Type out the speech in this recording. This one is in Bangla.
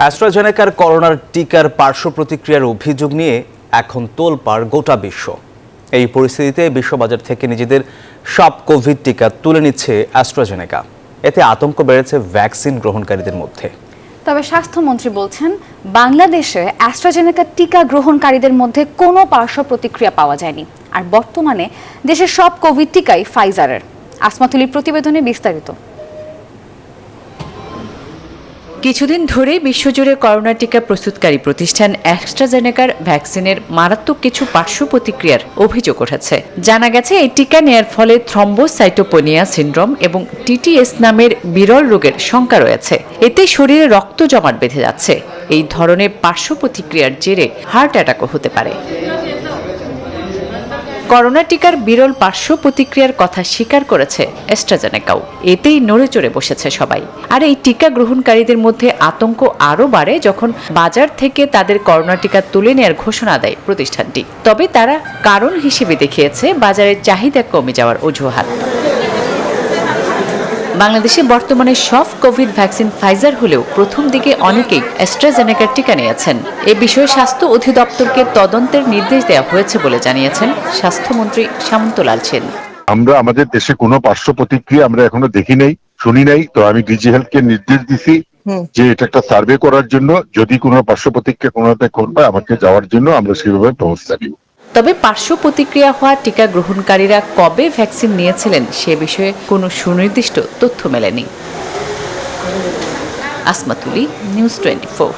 অ্যাস্ট্রাজেনেকার করোনার টিকার পার্শ্ব প্রতিক্রিয়ার অভিযোগ নিয়ে এখন তোলপাড় গোটা বিশ্ব। এই পরিস্থিতিতে বিশ্ববাজার থেকে নিজেদের সব কোভিড টিকা তুলে নিচ্ছে অ্যাস্ট্রাজেনেকা। এতে আতঙ্ক বেড়েছে ভ্যাকসিন গ্রহণকারীদের মধ্যে। তবে স্বাস্থ্যমন্ত্রী বলছেন, বাংলাদেশে অ্যাস্ট্রাজেনেকা টিকা গ্রহণকারীদের মধ্যে কোনো পার্শ্ব প্রতিক্রিয়া পাওয়া যায়নি। আর বর্তমানে দেশের সব কোভিড টিকাই ফাইজারের। আসমাতুলির প্রতিবেদনে বিস্তারিত। কিছুদিন ধরেই বিশ্বজুড়ে করোনা টিকা প্রস্তুতকারী প্রতিষ্ঠান অ্যাস্ট্রাজেনেকার ভ্যাকসিনের মারাত্মক কিছু পার্শ্ব প্রতিক্রিয়ার অভিযোগ উঠেছে। জানা গেছে, এই টিকা নেয়ার ফলে থ্রম্বোসাইটোপেনিয়া সিনড্রোম এবং টিটিএস নামের বিরল রোগের শঙ্কা রয়েছে। এতে শরীরে রক্ত জমাট বেঁধে যাচ্ছে। এই ধরনের পার্শ্ব প্রতিক্রিয়ার জেরে হার্ট অ্যাটাকও হতে পারে। করোনা টিকার বিরল পার্শ্ব প্রতিক্রিয়ার কথা স্বীকার করেছে অ্যাস্ট্রাজেনেকাও। এতেই নড়ে চড়ে বসেছে সবাই। আর এই টিকা গ্রহণকারীদের মধ্যে আতঙ্ক আরও বাড়ে যখন বাজার থেকে তাদের করোনা টিকা তুলে নেওয়ার ঘোষণা দেয় প্রতিষ্ঠানটি। তবে তারা কারণ হিসেবে দেখিয়েছে বাজারের চাহিদা কমে যাওয়ার অজুহাত। বাংলাদেশে বর্তমানে সব কোভিড ভ্যাকসিন ফাইজার হলেও প্রথম দিকে অনেকেই অ্যাস্ট্রাজেনেকার টিকা নিয়েছেন। এ বিষয়ে স্বাস্থ্য অধিদপ্তরকে তদন্তের নির্দেশ দেওয়া হয়েছে বলে জানিয়েছেন স্বাস্থ্যমন্ত্রী সামন্তলাল সেন। আমরা আমাদের দেশে কোনো পার্শ্ব প্রতিক্রিয়া আমরা এখনো দেখি নাই, শুনি নাই। তো আমি ডিজি হেলথকে নির্দেশ দিছি যে এটা একটা সার্ভে করার জন্য, যদি কোনো পার্শ্ব প্রতিক্রিয়া কোনোতে ঘটবে আমাকে যাওয়ার জন্য আমরা সেভাবে ব্যবস্থা নিব। তবে পার্শ্ব প্রতিক্রিয়া হওয়া টিকা গ্রহণকারীরা কবে ভ্যাকসিন নিয়েছিলেন সে বিষয়ে কোনো সুনির্দিষ্ট তথ্য মেলেনি। আসমাতুলি, নিউজ 24।